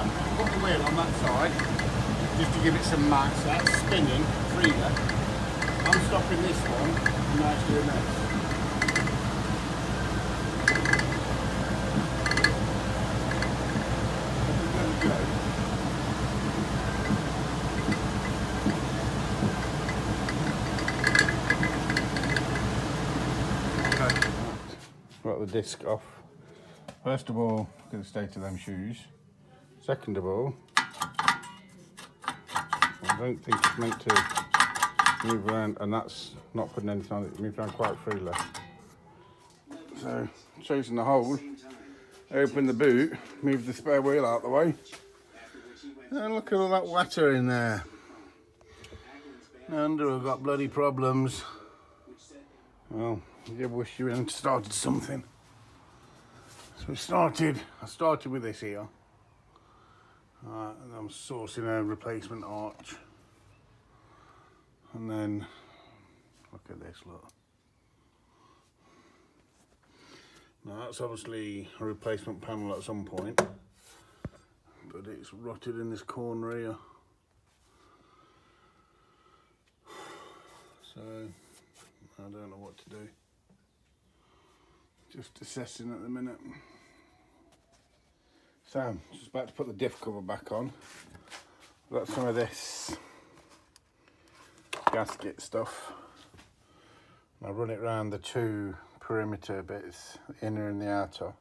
Right, put the wheel on that side just to give it some mass. That's spinning freely. I'm stopping this one and now it's doing this. Got the disc off. First of all, look at the state of them shoes. Second of all, I don't think it's meant to move around, and that's not putting anything on it. It moves around quite freely. So, choosing the hole, open the boot, move the spare wheel out of the way. And look at all that water in there. No wonder I've got bloody problems. Well, you wish you hadn't started something. So I started with this here. And I'm sourcing a replacement arch. And then, look at this, look. Now that's obviously a replacement panel at some point. But it's rotted in this corner here. So, I don't know what to do. Just assessing at the minute. So, I'm just about to put the diff cover back on. I've got some of this gasket stuff. I'll run it around the two perimeter bits, the inner and the outer.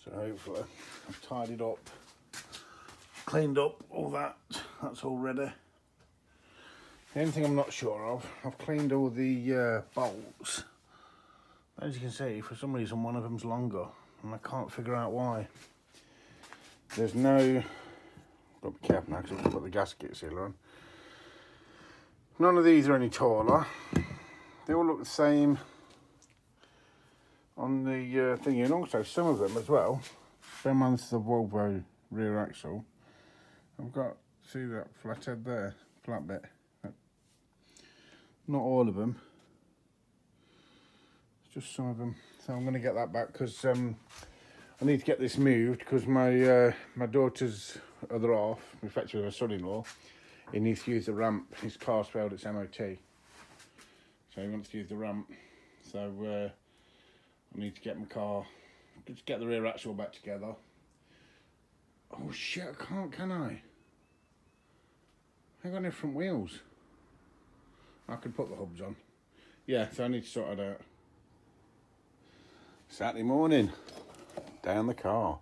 So hopefully I've tidied up, cleaned up all that, that's all ready. The only thing I'm not sure of, I've cleaned all the bolts. As you can see, for some reason one of them's longer and I can't figure out why. There's no, got to be careful now because I've got the gasket sealer on. None of these are any taller. They all look the same on the thingy, and also some of them as well. Them one's the Volvo rear axle. I've got, see that flathead there, flat bit. Not all of them. It's just some of them. So I'm going to get that back because I need to get this moved because my my daughter's other half, effectively my son-in-law, he needs to use the ramp. His car's failed its MOT, so he wants to use the ramp. So I need to get my car, just get the rear axle back together. Oh shit! I can't, can I? I got no front wheels. I could put the hubs on. Yeah, so I need to sort it out. Saturday morning, down the car.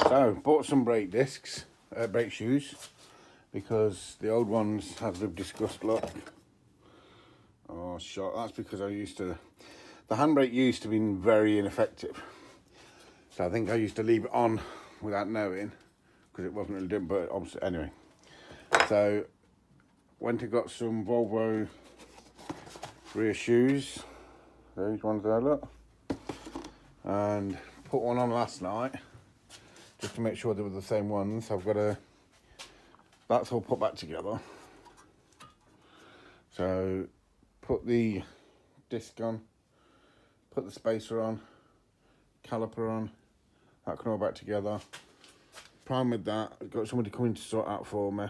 So, bought some brake discs, brake shoes, because the old ones, as we've discussed, look. Oh, shot. That's because I used to, the handbrake used to be very ineffective. So I think I used to leave it on without knowing, because it wasn't really doing, but obviously, anyway. So, went and got some Volvo rear shoes. Those ones there, look. And put one on last night just to make sure they were the same ones. I've got a, that's all put back together. So put the disc on, put the spacer on, caliper on, that can all back together. Prime with that, I've got somebody coming to sort out for me.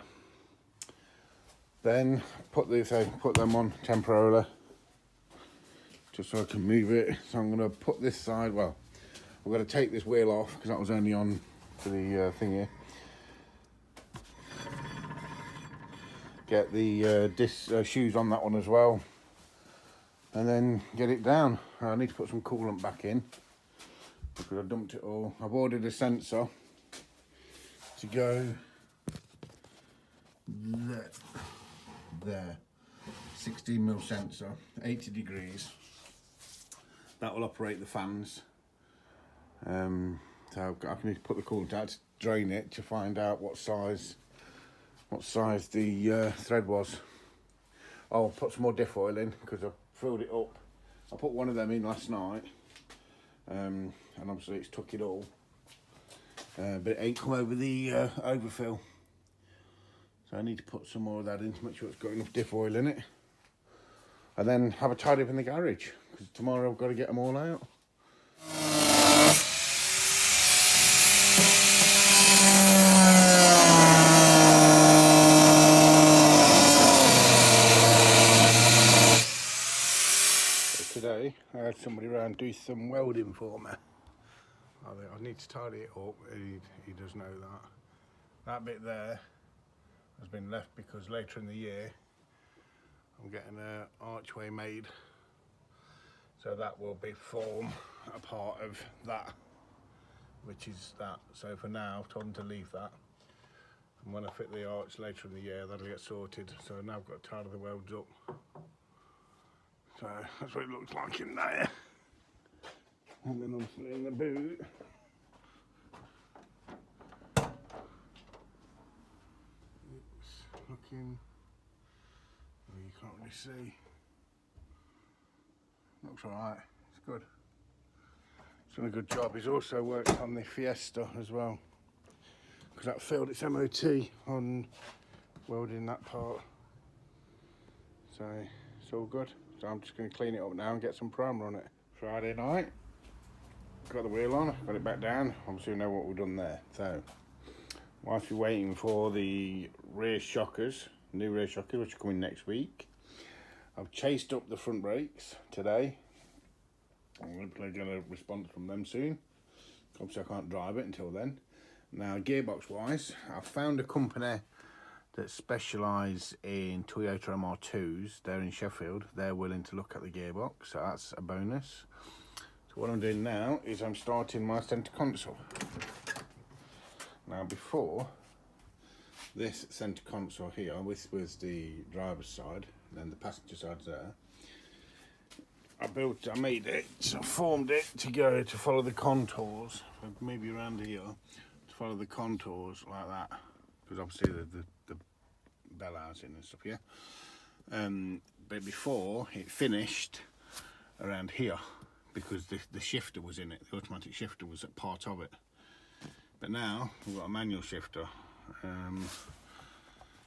Then put them on temporarily, just so I can move it. So I'm going to put this side, well, I'm going to take this wheel off because that was only on for the thing here. Get the shoes on that one as well. And then get it down. I need to put some coolant back in because I dumped it all. I've ordered a sensor to go there. 16mm sensor, 80 degrees. That will operate the fans. So I need to put the coolant out to drain it to find out what size the thread was. I'll put some more diff oil in because I've filled it up. I put one of them in last night, and obviously it's took it all, but it ain't come over the overfill. So I need to put some more of that in to make sure it's got enough diff oil in it. And then have a tidy up in the garage, because tomorrow I've got to get them all out. you some welding for me. I need to tidy it up. He does know that. That bit there has been left because later in the year I'm getting an archway made, so that will form a part of that, which is that. So for now I've told him to leave that, and when I fit the arch later in the year that'll get sorted. So now I've got to tidy the welds up. So that's what it looks like in there. And then obviously in the boot, it's looking, well, you can't really see. Looks alright, it's good. It's done a good job. He's also worked on the Fiesta as well, because that failed its MOT on welding that part. So it's all good. So I'm just going to clean it up now and get some primer on it. Friday night, got the wheel on, got it back down. Obviously we know what we've done there. So whilst we're waiting for the rear shockers, new rear shockers, which are coming next week, I've chased up the front brakes today. I'm going to get a response from them soon. Obviously I can't drive it until then. Now gearbox wise, I've found a company that specialise in Toyota MR2s. They're in Sheffield. They're willing to look at the gearbox, so that's a bonus. So what I'm doing now is I'm starting my centre console. Now before, this centre console here, this was the driver's side, and then the passenger side's there. I made it, so I formed it to follow the contours, maybe around here, to follow the contours like that, because obviously the bell housing and stuff here. But before it finished around here, because the shifter was in it, the automatic shifter was a part of it. But now we've got a manual shifter.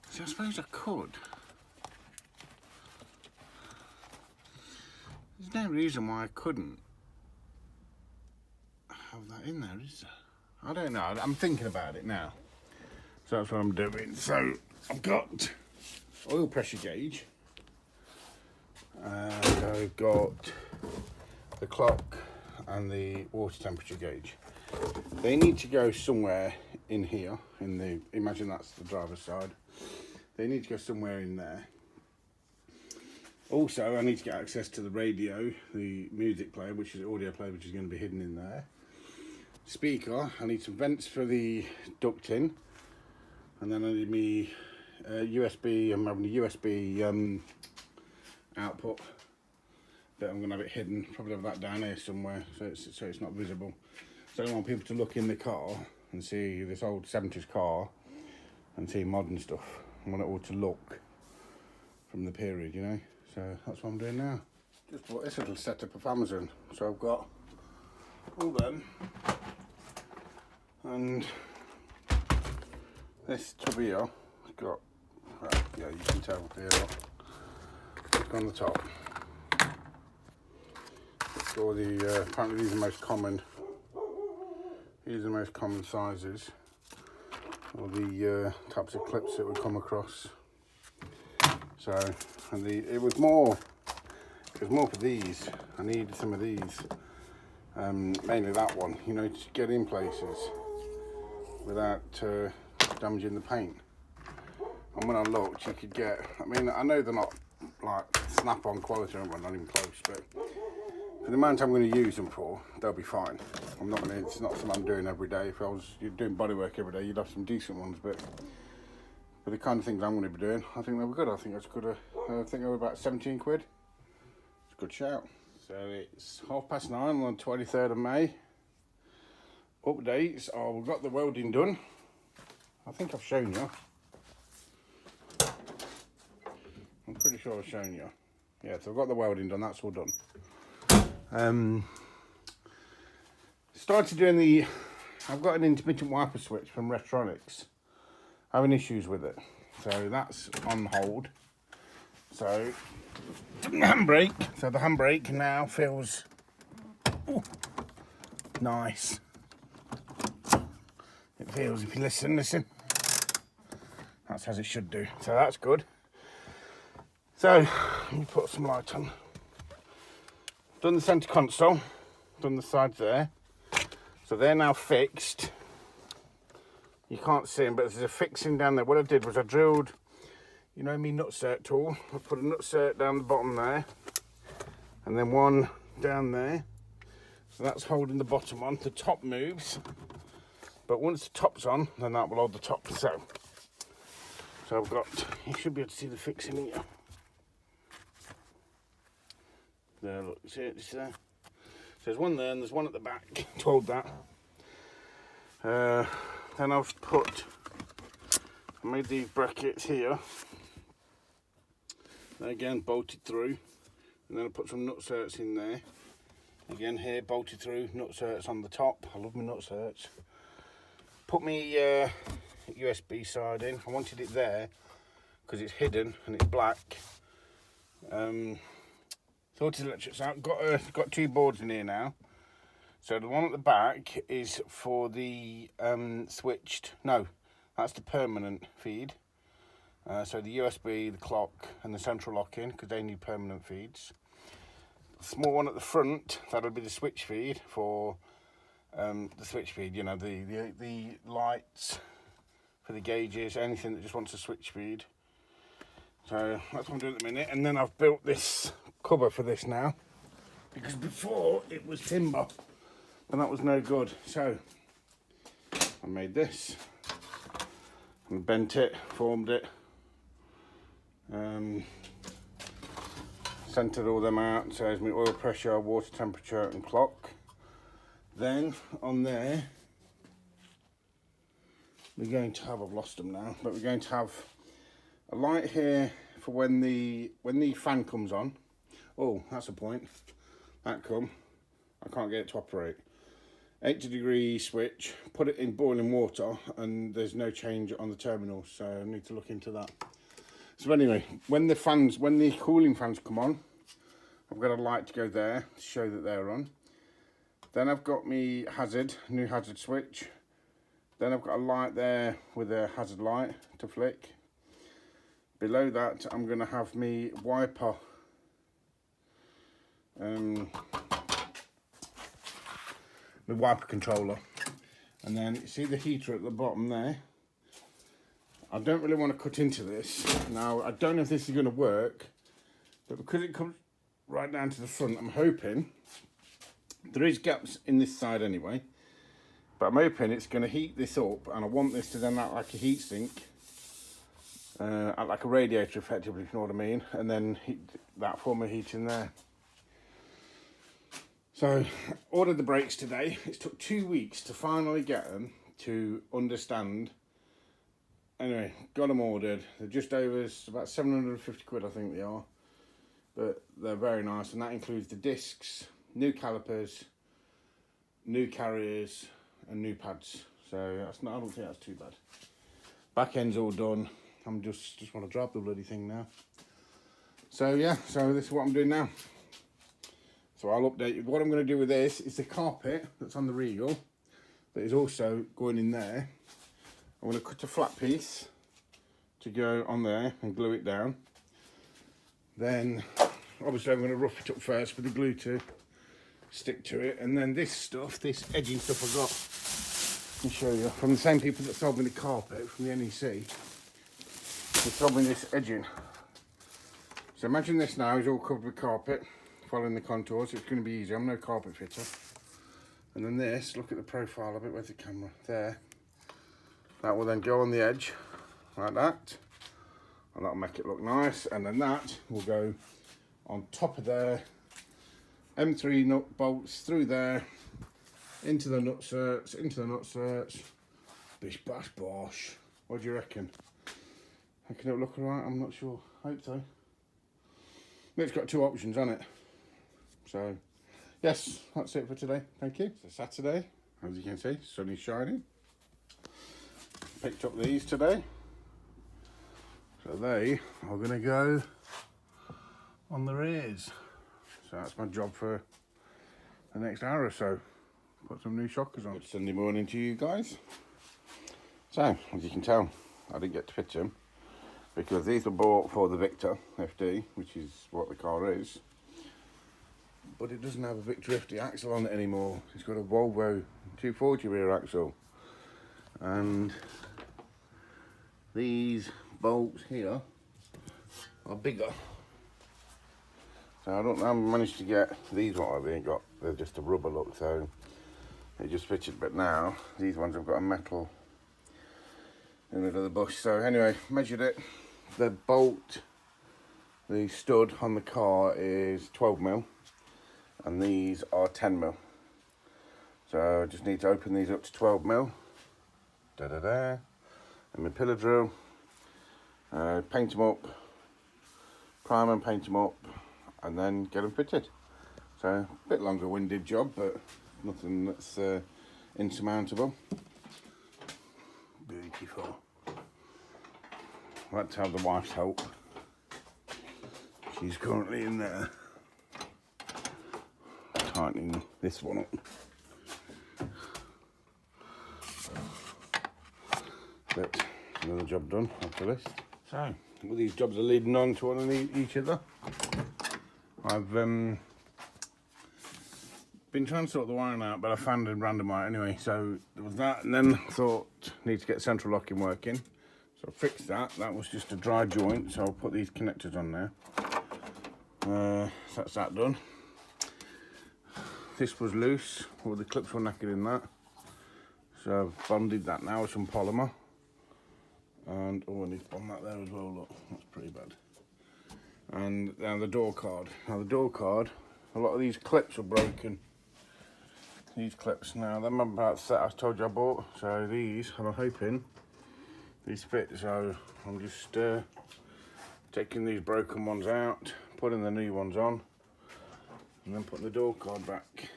So I suppose I could. There's no reason why I couldn't have that in there, is there? I don't know. I'm thinking about it now. So that's what I'm doing. So I've got oil pressure gauge, and I've got the clock and the water temperature gauge. They need to go somewhere in here, imagine that's the driver's side. They need to go somewhere in there. Also, I need to get access to the radio, the music player, which is the audio player, which is going to be hidden in there. Speaker, I need some vents for the ducting, and then I need me USB. I'm having a USB output, but I'm going to have it hidden. Probably have that down here somewhere, so it's not visible. So I don't want people to look in the car and see this old 70s car and see modern stuff. I want it all to look from the period, you know. So that's what I'm doing now. Just bought this little setup of Amazon. So I've got all them, and this tub here has got, right, yeah, you can tell here, look, on the top. It's all the, apparently these are the most common. These are the most common sizes, or the types of clips that would come across. So, and it was more for these. I needed some of these, mainly that one, you know, to get in places without damaging the paint. And when I looked, you could get, I mean, I know they're not like snap-on quality, not even close, but for the amount I'm going to use them for, they'll be fine. I'm not going to, it's not something I'm doing every day. If you're doing bodywork every day, you'd have some decent ones, but for the kind of things I'm going to be doing, I think they were good. I think they were about 17 quid. It's a good shout. So it's 9:30 on the 23rd of May. Updates, we've got the welding done. I think I've shown you. I'm pretty sure I've shown you. Yeah, so I've got the welding done, that's all done. Started doing I've got an intermittent wiper switch from Retronics. Having issues with it. So that's on hold. So the handbrake now feels nice. It feels, if you listen, that's as it should do. So that's good. So let me put some light on. Done the centre console. done the sides there. So they're now fixed. You can't see them, but there's a fixing down there. What I did was I drilled, you know, me nutsert tool. I put a nutsert down the bottom there, and then one down there. So that's holding the bottom on. The top moves, but once the top's on, then that will hold the top. So I've got, you should be able to see the fixing here. There, look, see it, it's there. So there's one there and there's one at the back to hold that. Then I made these brackets here. They're again bolted through, and then I put some nutserts in there. Again here, bolted through, nutserts on the top. I love my nutserts. Put me USB side in. I wanted it there because it's hidden and it's black. Sorted electrics out. Got two boards in here now. So the one at the back is for the switched. No, that's the permanent feed. So the USB, the clock, and the central lock-in, because they need permanent feeds. The small one at the front, that'll be the switch feed for the switch feed. You know, the lights for the gauges, anything that just wants a switch feed. So that's what I'm doing at the minute. And then I've built this cover for this now, because before it was timber, and that was no good. So I made this and bent it, formed it, centered all them out. So there's my oil pressure, water temperature, and clock. Then on there, we're going to have, I've lost them now, but we're going to have a light here for when the fan comes on. Oh, that's a point. That come, I can't get it to operate. 80-degree switch, put it in boiling water, and there's no change on the terminals, so I need to look into that. So anyway, when the cooling fans come on, I've got a light to go there to show that they're on. Then I've got me new hazard switch. Then I've got a light there with a hazard light to flick. Below that, I'm going to have me wiper. The wiper controller. And then you see the heater at the bottom there. I don't really want to cut into this. Now, I don't know if this is going to work, but because it comes right down to the front, I'm hoping, there is gaps in this side anyway, but I'm hoping it's going to heat this up, and I want this to then act like a heat sink, act like a radiator effectively, if you know what I mean, and then heat that form of heat in there. So, ordered the brakes today. It took 2 weeks to finally get them to understand. Anyway, got them ordered. They're just over, about 750 quid I think they are. But they're very nice, and that includes the discs, new calipers, new carriers, and new pads. So that's not, I don't think that's too bad. Back end's all done. I'm just want to drop the bloody thing now. So yeah, so this is what I'm doing now. So I'll update you. What I'm going to do with this is the carpet that's on the Regal that is also going in there. I'm going to cut a flat piece to go on there and glue it down. Then obviously I'm going to rough it up first with the glue to stick to it. And then this stuff, this edging stuff I got, let me show you, from the same people that sold me the carpet from the NEC. They sold me this edging. So imagine this now is all covered with carpet, following the contours. It's going to be easy. I'm no carpet fitter. And then this, look at the profile of it. Where's the camera? There. That will then go on the edge like that, and that'll make it look nice. And then that will go on top of there, M3 nut bolts through there, into the nutserts, bish bash bosh. What do you reckon? Can it look alright? I'm not sure. Hope so. It's got two options on it. So yes, that's it for today. Thank you. It's a Saturday, as you can see, sun is shining. Picked up these today, so they are going to go on the rears. So that's my job for the next hour or so. Put some new shockers on. Good Sunday morning to you guys. So as you can tell, I didn't get to fit them because these were bought for the Victor FD, which is what the car is. but it doesn't have a big drifty axle on it anymore. It's got a Volvo 240 rear axle, and these bolts here are bigger. So I haven't managed to get these ones. I've ain't got. They're just a rubber look, so it just fitted. But now these ones have got a metal in the middle of the bush. So anyway, measured it. The bolt, the stud on the car is 12mm, and these are 10mm. So I just need to open these up to 12mm. And my pillar drill. Paint them up, prime and paint them up, and then get them fitted. So a bit longer winded job, but nothing that's insurmountable. Beautiful. Let's have the wife's help. She's currently in there tightening this one up. But another job done off the list. So all these jobs are leading on to one of each other. I've been trying to sort the wiring out, but I found a random wire anyway. So there was that, and then I thought need to get central locking working. So I fixed that. That was just a dry joint, so I'll put these connectors on there. So that's that done. This was loose, all the clips were knackered in that. So I've bonded that now with some polymer. And oh, I need to bond that there as well, look, that's pretty bad. And now the door card. Now the door card, a lot of these clips are broken. These clips now, them are about set I told you I bought. So these, I'm hoping, these fit. So I'm just taking these broken ones out, putting the new ones on, and then putting the door card back.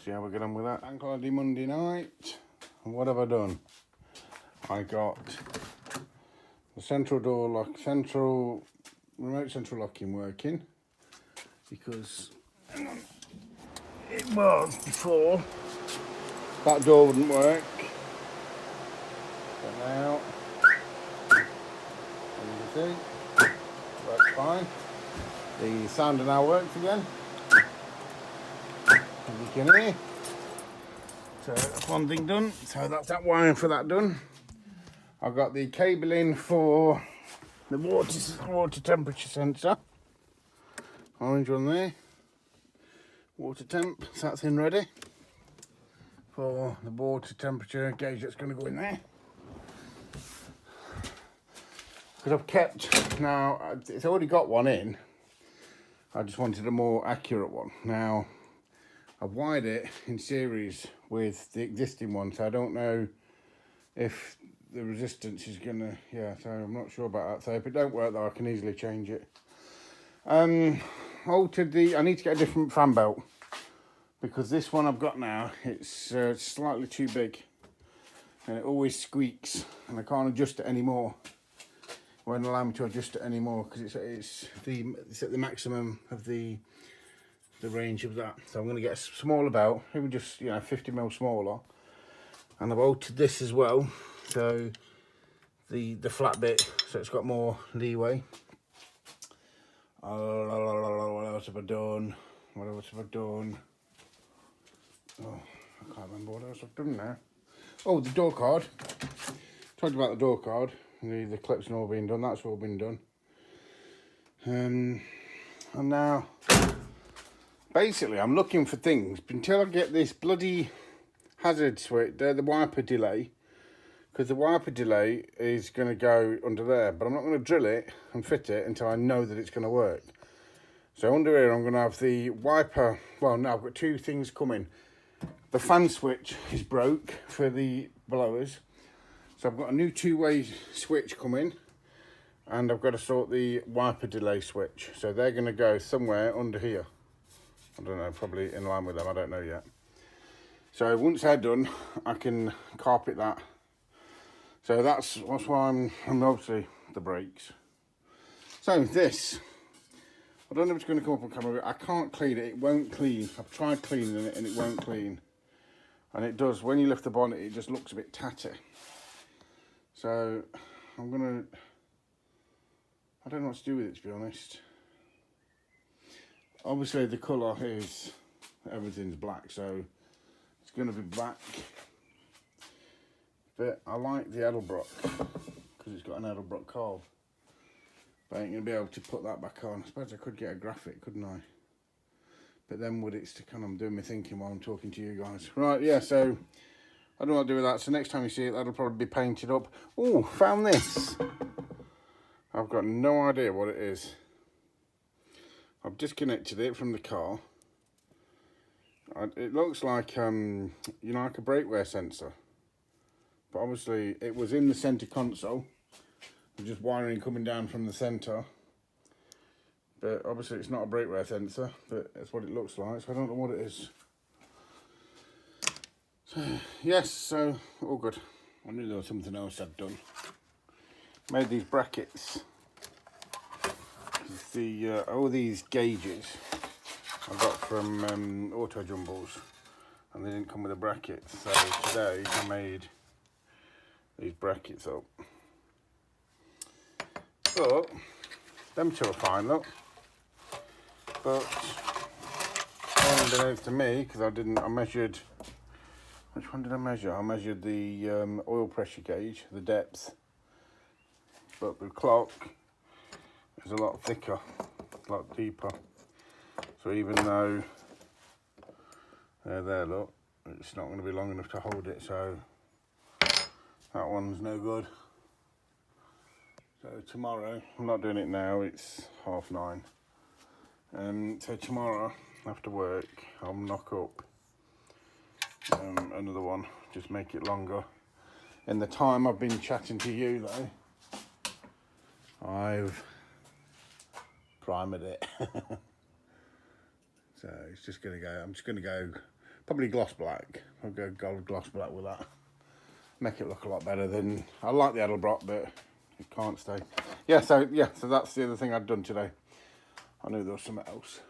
See how we get on with that. Bank holiday Monday night. And what have I done? I got the central door lock, remote central locking working, because it was before that door wouldn't work. But now, as you see, works fine. The sounder now works again, as you can hear. So that's one thing done. So that's that wiring for that done. I've got the cable in for the water temperature sensor. Orange one there. Water temp, so that's in ready for the water temperature gauge that's going to go in there. Because I've kept, now it's already got one in. I just wanted a more accurate one. Now I've wired it in series with the existing one, so I don't know if the resistance is gonna, so I'm not sure about that. So if it don't work though, I can easily change it. Altered I need to get a different fan belt, because this one I've got now, it's slightly too big and it always squeaks, and I can't adjust it anymore. It won't allow me to adjust it anymore because it's at the maximum of the range of that. So I'm going to get a smaller belt, even just 50mm smaller. And I've altered this as well, so the flat bit, so it's got more leeway. What else have I done? What else have I done? Oh, I can't remember what else I've done now. Oh, the door card. Talked about the door card. The clips and all been done. That's all been done. And now, basically, I'm looking for things until I get this bloody hazard switch, the wiper delay, because the wiper delay is going to go under there, but I'm not going to drill it and fit it until I know that it's going to work. So under here I'm going to have the wiper, well no, I've got two things coming. The fan switch is broke for the blowers, so I've got a new two-way switch coming, and I've got to sort the wiper delay switch, so they're going to go somewhere under here. I don't know, probably in line with them, I don't know yet. So once they're done, I can carpet that. So that's why I'm obviously the brakes. So this, I don't know if it's going to come up on camera, I can't clean it, it won't clean. I've tried cleaning it and it won't clean. And it does, when you lift the bonnet, it just looks a bit tatty. So I'm I don't know what to do with it, to be honest. obviously the colour is, everything's black, so it's going to be black. But I like the Edelbrock because it's got an Edelbrock cowl. But I ain't going to be able to put that back on. I suppose I could get a graphic, couldn't I? But then would it stick on? I'm doing my thinking while I'm talking to you guys. Right, yeah, so I don't know what to do with that. So next time you see it, that'll probably be painted up. Oh, found this. I've got no idea what it is. I've disconnected it from the car. It looks like, you know, like a brake sensor. But obviously it was in the centre console. Just wiring coming down from the centre. But obviously it's not a brake sensor, but that's what it looks like. So I don't know what it is. So, yes, so all good. I knew there was something else I'd done. Made these brackets. All these gauges I got from Auto Jumbles, and they didn't come with a bracket. So today I made these brackets up. But them two are fine, look. But unbeknownst to me, because I measured. Which one did I measure? I measured the oil pressure gauge, the depth. But the clock is a lot thicker, a lot deeper. So even though they're there, look, it's not going to be long enough to hold it. So that one's no good. So tomorrow, I'm not doing it now, it's 9:30. So tomorrow, after work, I'll knock up another one, just make it longer. In the time I've been chatting to you though, I've primered it. So it's just gonna go, I'm just gonna go probably gloss black. I'll go gold gloss black with that. Make it look a lot better than, I like the Edelbrock, but it can't stay. So that's the other thing I'd done today. I knew there was something else.